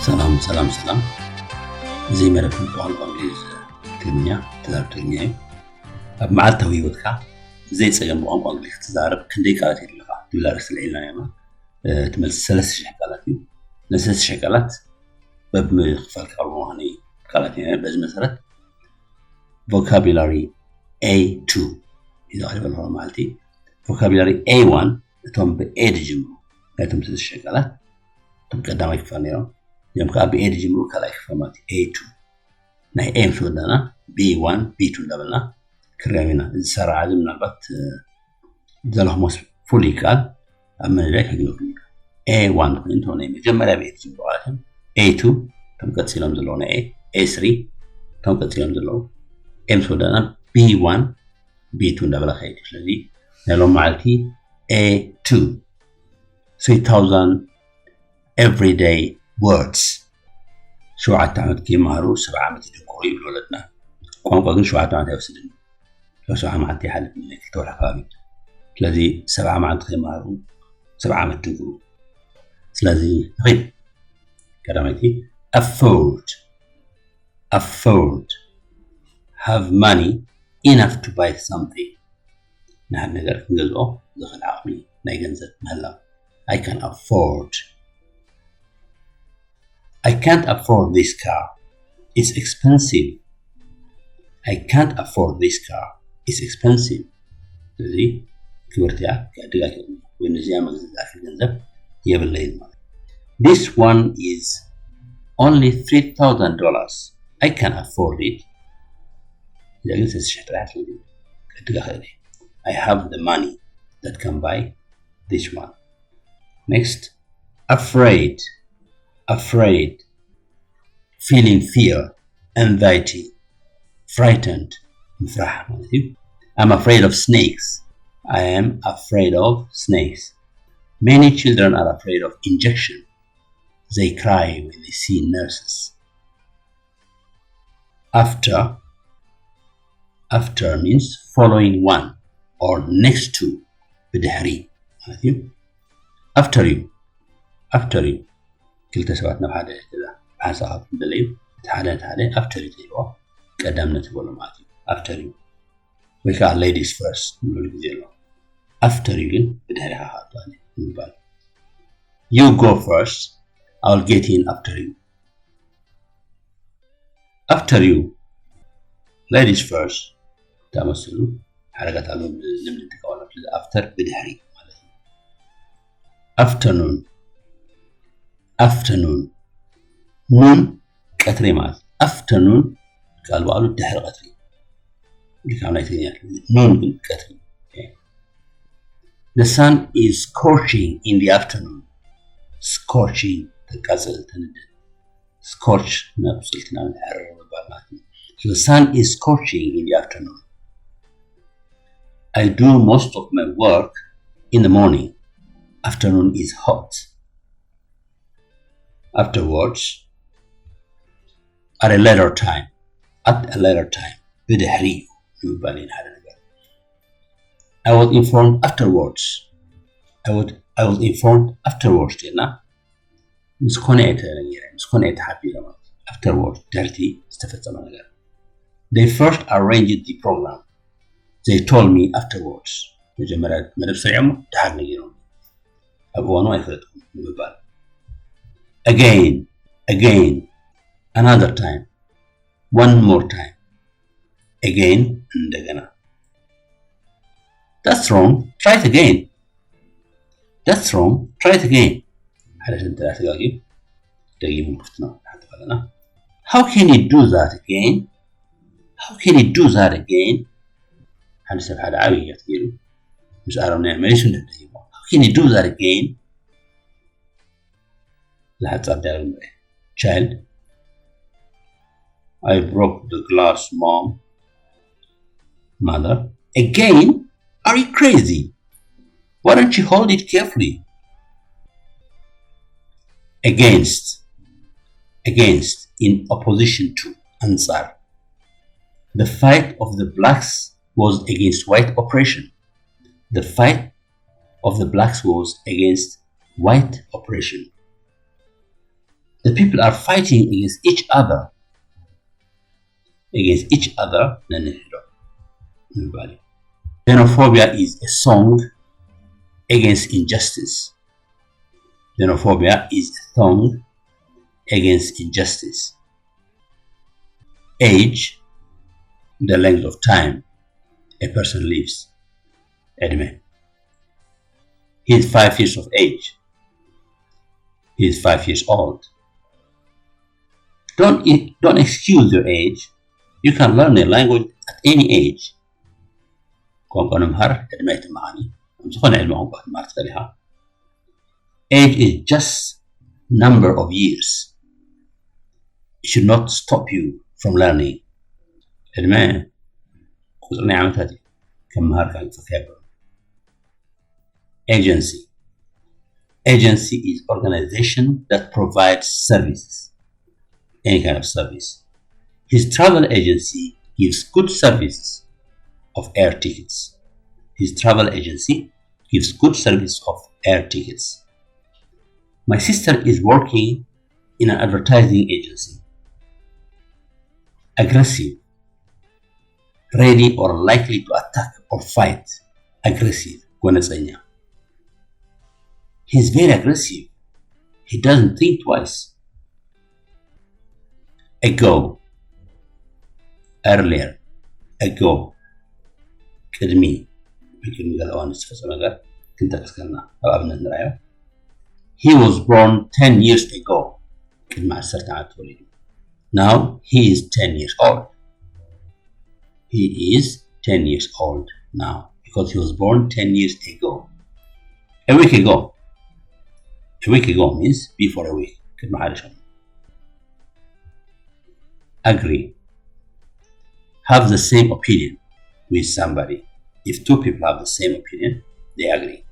ሰላም زي ما رفض طوال بانجليز تغرينيا تزارب تغرينيا اب معالتها ويوتكا زي تسجن بقوم بانجليز تزارب كندي قالت يدلقا دولار سلعينا ياما تملس 3 قالات نسس شقالات باب مخفال كاربوهاني قالات يعني بز مسرت vocabulary A2 إذا عرف الهرم مالتي vocabulary A1 تم بأيد جمرو تم 3 شقالات تم قدام يكفال نيرو يوم كأب A جمرو كلا يكفال A2 ناي A مسودنا B1 B2 دبلنا كرامينا السرعة عزم نلبت ذله مس فولي كاد أما نلاقي هجلوكني A1 كنت هنا مجمع B جمرو عليهم A2 تم قد سلام زلونا A3 تم قد سلام زلو A مسودنا B1 B2 دبلا خير الذي نلوم معلتي A2 3000 everyday words شو عتعمد كي مهرو 7 عمد يدكوري بلولدنا قوم قاقن شو عتعمد يفسدن لو 7 عمد يحلف من لك تور حفابي الذي 7 عمد كي مهرو 7 عمد تنقرو الذي غيب كلامتي afford have money enough to buy something نحن نقدر نقوله دخل عقلي نيجنزت مهلا I can't afford this car. It's expensive. I can't afford this car. It's expensive. زي كبرتيا كأدقاك والنزيام مجزء في الجنزب يبلغ. This one is only $3,000. I can't afford it. إذا قلت الشحترات لدي كأدقاك I have the money that can buy this one. Next, afraid, feeling fear, anxiety, frightened, I'm afraid of snakes. I am afraid of snakes. Many children are afraid of injection. They cry when they see nurses. After means following one or next to بدهري. after you كلتا سباتنا بحاجة كذا حساب دليل تعالى after you تيجوا قدامنا تقولوا ماتي after you we call ladies first نقول كذا after you بدها هاتاني نقول you go first I'll get in after you ladies first تمثلوا حركات علوم لمن تكون after بدهري afternoon نون قطري مال afternoon قالوا قالوا دحر قطري اللي كانوا يتنيا نون قطري the sun is scorching in the afternoon scorching تقازل تندد scorch نفسلتنا من حرر بالماتي so the sun is scorching in the afternoon I do most of my work in the morning afternoon is hot afterwards at a later time بدحري يبالين هذا النجار I was informed afterwards تينا مسكونيت حبي لما afterwards دارتي استفدت من النجار they first arranged the program they told me afterwards مجمرات مدرس عمو تحق نجيرون أبوانو يفرطهم مبال again another time one more time again ndagana that's wrong try it again هذا انت لا تلاقي تجيب مفتنا حتى قالنا how can you do that again هذا سبب هذا عوية تقول مش عارفنا ماليش ندهيه how can you do that again لحتى أبدأ child I broke the glass mother again are you crazy why don't you hold it carefully against in opposition to answer the fight of the blacks was against white oppression The people are fighting against each other. Against each other. Xenophobia is a song against injustice. Xenophobia is a song against injustice. Age, the length of time a person lives. Edme. He is 5 years of age. He is 5 years old. Don't excuse your age. You can learn a language at any age. Age is just number of years. It should not stop you from learning. Agency. Agency is organization that provides services. Any kind of service. His travel agency gives good services of air tickets. His travel agency gives good service of air tickets. My sister is working in an advertising agency. Aggressive. Ready or likely to attack or fight. Aggressive. He's very aggressive. He doesn't think twice. Ago. Earlier. Ago. ቅድሚ He was born 10 years ago. Now he is 10 years old. He is 10 years old now because he was born 10 years ago. A week ago. A week ago means before a week. Agree. Have the same opinion with somebody. If two people have the same opinion, they agree.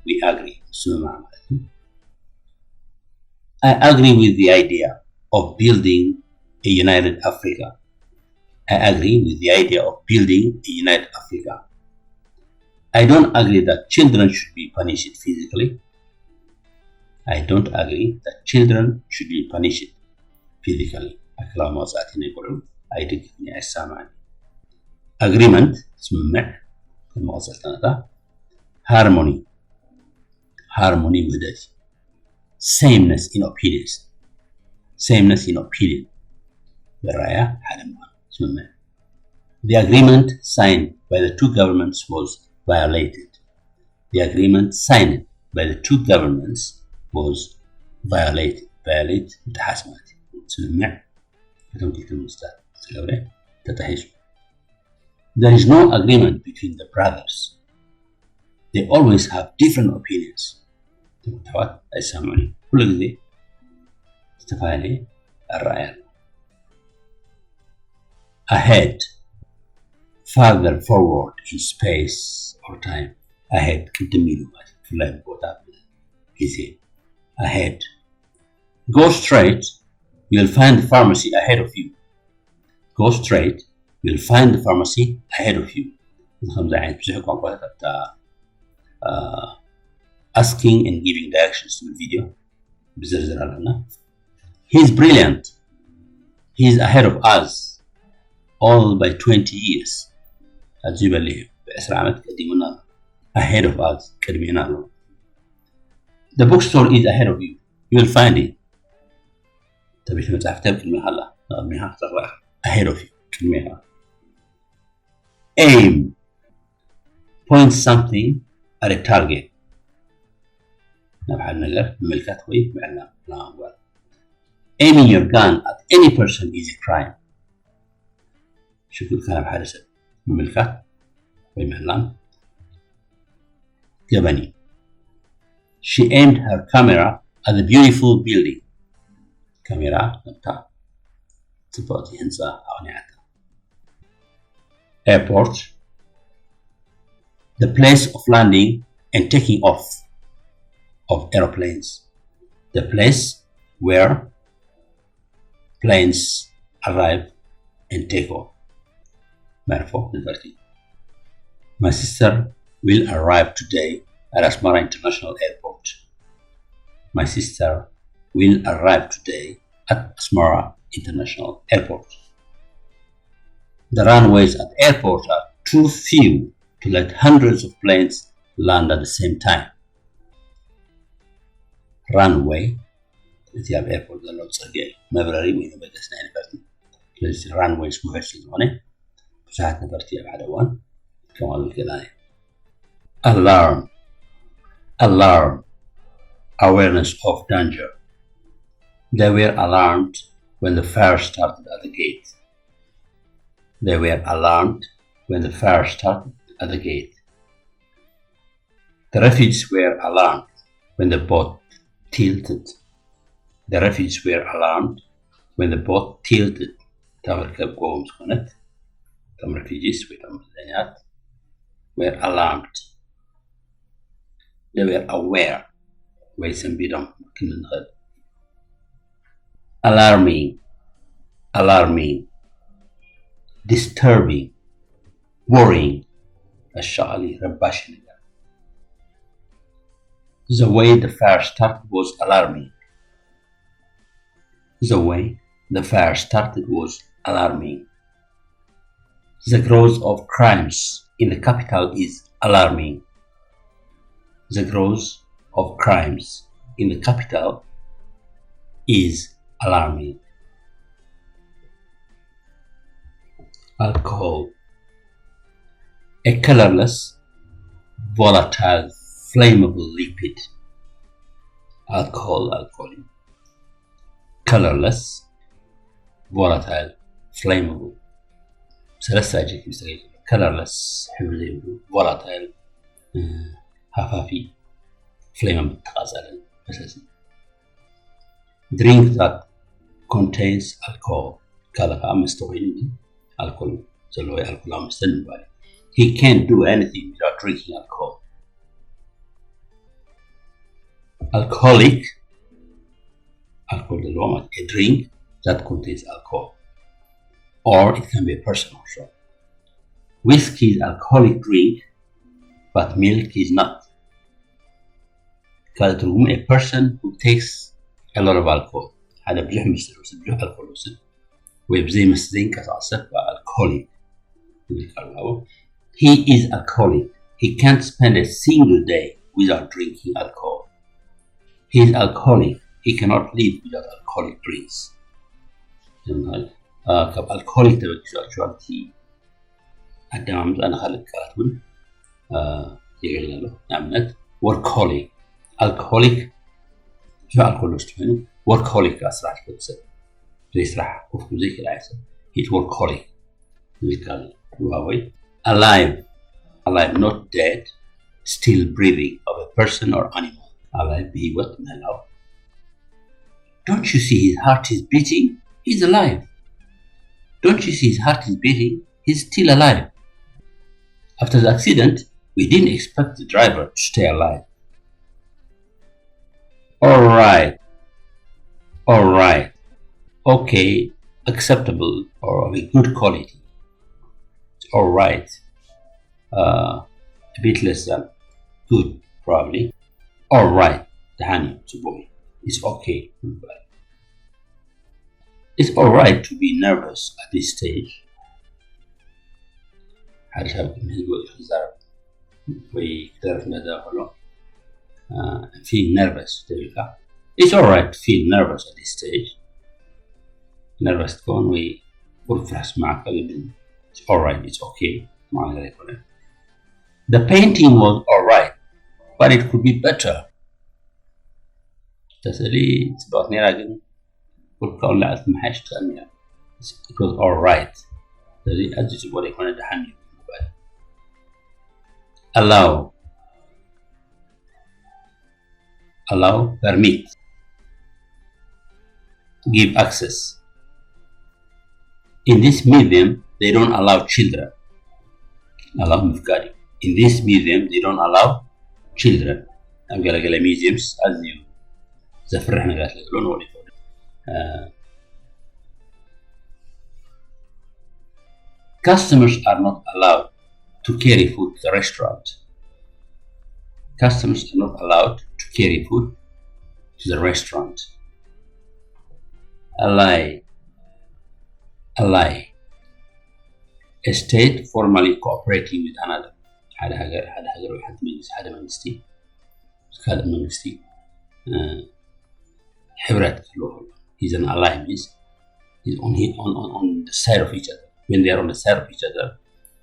We agree. I agree with the idea of building a united Africa. I agree with the idea of building a united Africa. I don't agree that children should be punished physically. I don't agree that children should be punished physically. Agreement. Harmony. Harmony with it. Sameness in opinions. Sameness in opinion. The agreement signed by the two governments was violated. The agreement signed by the two governments was violated. Violate تحاسمات. سمع. There is no agreement between the brothers. They always have different opinions. Ahead. Farther forward in space or time. Ahead. Ahead. Go straight. You'll find the pharmacy ahead of you. Go straight. You'll find the pharmacy ahead of you. Asking and giving directions to the video. He's brilliant. He's ahead of us. All by 20 years. Ahead of us. The bookstore is ahead of you. You will find it. Ahead of you. Aim. Point something at a target. Aiming your gun at any person is a crime. She aimed her camera at the beautiful building. Airport. The place of landing and taking off of aeroplanes. The place where planes arrive and take off. My sister will arrive today at Asmara International Airport. My sister will arrive today at Asmara International Airport. The runways at the airport are too few to let hundreds of planes land at the same time. Runway እቲ ኣብ ኤርፖርት ዘሎ ፅርግያ መብረሪ ወይ መበገስ ናይ ነፈርቲ ስለዚ runways ውሕድ ስለዝኾነ ብዙሓት ነፈርቲ ኣብ ሓደ እዋን ከማሉ ይክእላን እየ Alarm, alarm, awareness of danger. They were alarmed when the fire started at the gate. They were alarmed when the fire started at the gate. The refugees were alarmed when the boat tilted. The refugees were alarmed when the boat tilted. تمركب قوم سخنت. Some refugees were alarmed. They were aware. Alarming, alarming, disturbing, worrying. The way the fire started was alarming. The way the fire started was alarming. The growth of crimes in the capital is alarming. The growth of crimes in the capital is alarming. Alcohol. A colorless, volatile, flammable liquid. Alcohol. Colorless, volatile, flammable. Colorless, volatile, hafafi, flammable. Drink that contains alcohol. Alcohol. He can't do anything without drinking alcohol. Alcoholic. Alcohol, a drink that contains alcohol. Or it can be a person also. Whiskey is alcoholic drink, but milk is not. A person who takes a lot of alcohol. هذا بجح مستر وسد بجح alcohol وسد ويبزي مسدين كساسة alcoholic. He is alcoholic. He can't spend a single day without drinking alcohol. He is alcoholic. He cannot live without alcoholic drinks. Alcoholic actually أدام أنا خالد كاتون يقول له نعمت workaholic. Alcoholic شو alcohol استفهمه workaholic أسرع كذا يسرح وفي زي كذا عايز he's workaholic ذكر هو alive not dead still breathing of a person or animal alive be what mellow. Don't you see his heart is beating? He's alive. Don't you see his heart is beating? He's still alive. After the accident, we didn't expect the driver to stay alive. All right. Okay, acceptable or of a good quality. It's all right. A bit less than good, probably. All right, the honey to boy. It's okay. It's all right to be nervous at this stage. Feel nervous. It's all right to feel nervous at this stage. Nervous تكون وفرح معك It's all right. It's okay. The painting was all right, but it could be better. تسألي تبغى راجل قلت قول لا أسمحش تغني. It was all right. الذي أجلس ولا يكون دحني. Allow, permit, give access. In this museum, they don't allow children. In this museum, they don't allow children. I'm going to museums as you. Customers are not allowed to carry food to the restaurant. Customers are not allowed to carry food to the restaurant. Ally. A state formally cooperating with another. حدا منستي كذا منستي حبرت he's an ally means he's on the side of each other. When they are on the side of each other,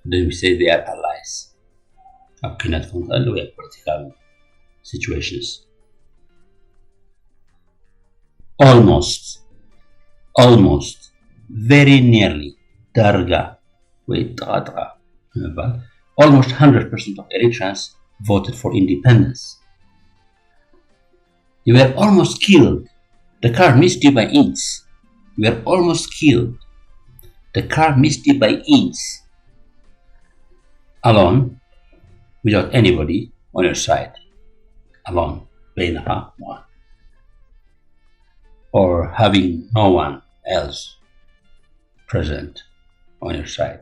then we say they are allies. أبكينا تكون قالوا we have political situations. Almost very nearly درجة ويتقاطع almost 100% of Eritreans voted for independence. You were almost killed. The car missed you by inches. You were almost killed. The car missed you by inches. Alone, without anybody on your side. Alone, بينها one. Or having no one else present on your side.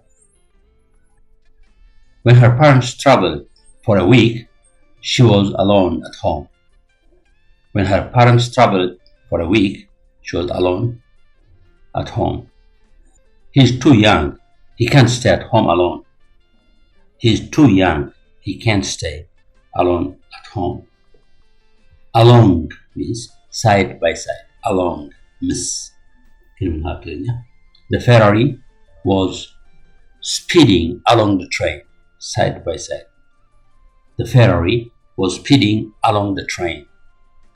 When her parents traveled for a week, she was alone at home. When her parents traveled for a week, she was alone at home. He's too young. He can't stay at home alone. He's too young. He can't stay alone at home. Along means side by side. Along, miss. The Ferrari was speeding along the train, side by side. The Ferrari was speeding along the train.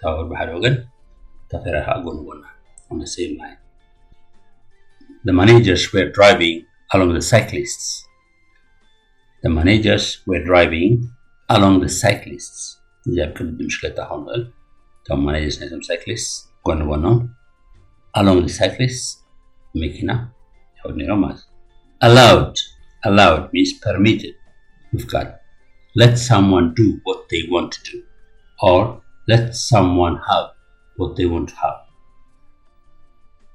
On the same line. The managers were driving along the cyclists. The managers were driving along the cyclists. Cyclists along the cyclists. Allowed means permitted. We've got let someone do what they want to do, or let someone have what they want to have.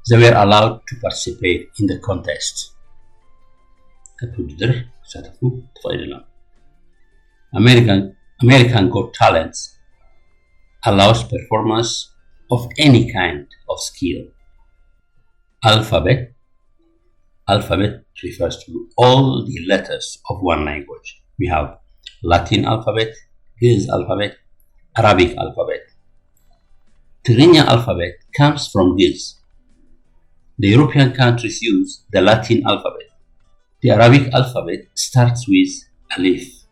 They were allowed to participate in the contest. American Got Talent allows performance of any kind of skill. Alphabet refers to all the letters of one language. We have Latin alphabet, Giz alphabet, Arabic alphabet. Tigrinya alphabet comes from Giz. The European countries use the Latin alphabet. The Arabic alphabet starts with Alif.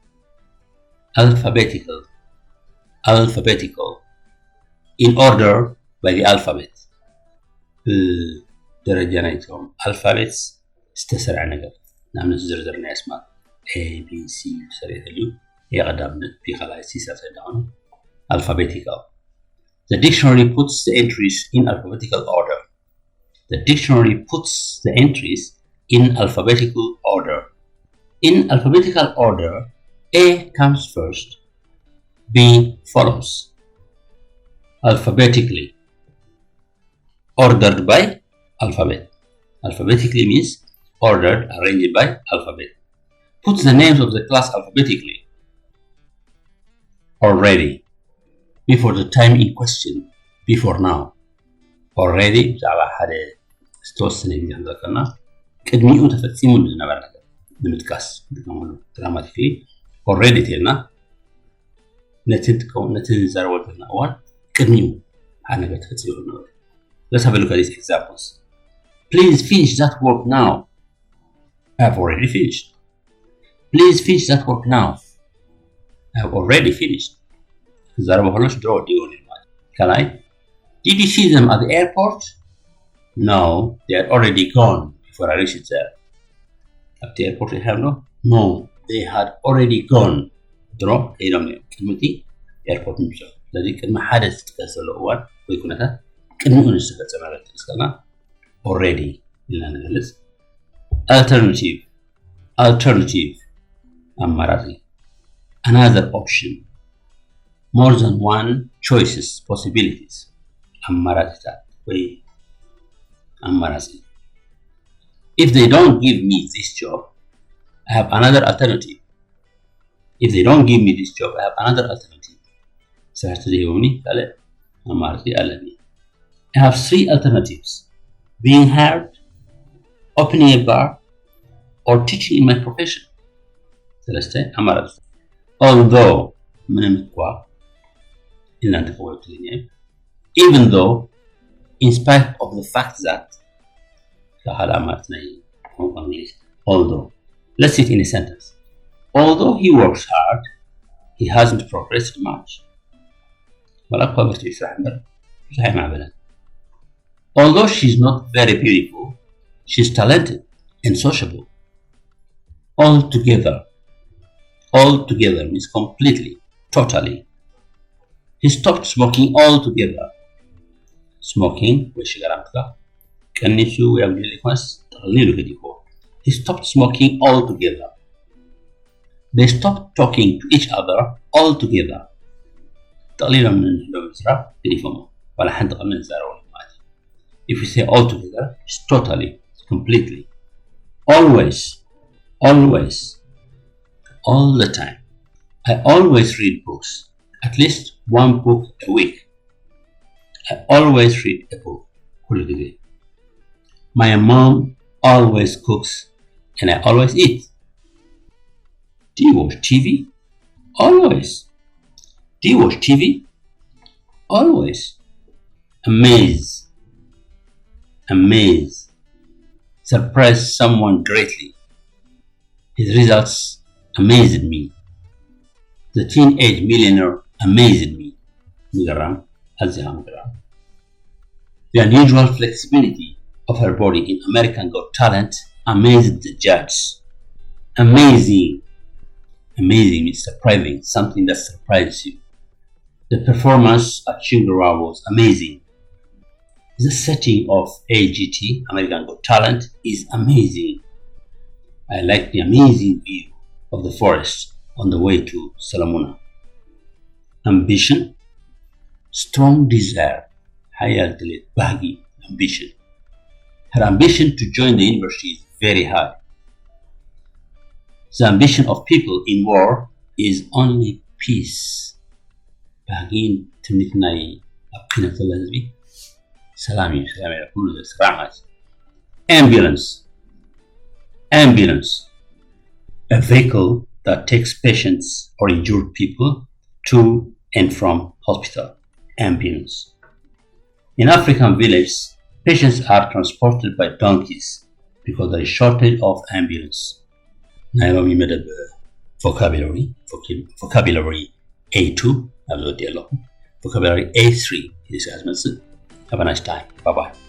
Alphabetical. In order by the alphabet. درجة نايتهم alphabets استسرع نقل نعم زرزرنا اسماء A, B, C سريع اليوم هي قدامنا في خلاص C سريع alphabetical. The dictionary puts the entries in alphabetical order. The dictionary puts the entries in alphabetical order. In alphabetical order, A comes first, B follows. Alphabetically. Ordered by alphabet. Alphabetically means ordered, arranged by alphabet. Puts the names of the class alphabetically. Already. Before the time in question. Before now. Already. استوصل يعني ذكرنا قدميو تفصيمو لنبر ነገር ንምጥቃስ ድጋሙሉ ድራማቲካሊ ኦሬዲ ተልና ነትን ዘርወልና ዋን ቅድሚው ነገር ተፈጽሞ ነው Let's have a look at these examples. Please finish that work now. I have already finished. Please finish that work now. I have already finished. ዘርበ ሆኖች ድሮ ዲዮን ማለት ከላይ Did you see them at the airport? No, they are already gone before I reached there. At the airport, they have no, they had already gone. Drop, they don't know. Community, airport, himself. الذي كان ما حدث كسر الأول ويكون هذا كأنه نسبة زمالة الإسلام already إلا نجلس. Alternative. أماراتي. Another option. More than one choices, possibilities. أماراتي. If they don't give me this job, I have another alternative. If they don't give me this job, I have another alternative. سرحت لي يومني قال أمارتي ألني. I have 3 alternatives: being hired, opening a bar, or teaching in my profession. ثلاثة أمارات. Although من المقوى إلا أنت قولت لي even though, in spite of the fact that هذا أمارتنا although. Let's see it in a sentence. Although he works hard, he hasn't progressed much. Although she's not very beautiful, she's talented and sociable. Altogether means completely, totally. He stopped smoking altogether. Smoking, he stopped smoking altogether. They stopped talking to each other altogether. If we say altogether, it's totally, it's completely. Always, all the time. I always read books, at least 1 book a week. I always read a book. My mom always cooks and I always eat. Do you watch TV? Always. Do you watch TV? Always. Amaze. Surprise someone greatly. His results amazed me. The teenage millionaire amazed me. The unusual flexibility of her body in American Got Talent amazed the judge. Amazing means surprising, something that surprises you. The performance at Shingara was amazing. The setting of AGT, American Got Talent, is amazing. I like the amazing view of the forest on the way to Salamuna. Ambition, strong desire, baggy ambition. Her ambition to join the university is very high. The ambition of people in war is only peace. Bagin timnitnai apina talazbi. Salami ambulance, a vehicle that takes patients or injured people to and from hospital. Ambulance. In African villages, patients are transported by donkeys because there is shortage of ambulance. Nairobi made a vocabulary A2, vocabulary A3. Have a nice time. Bye-bye.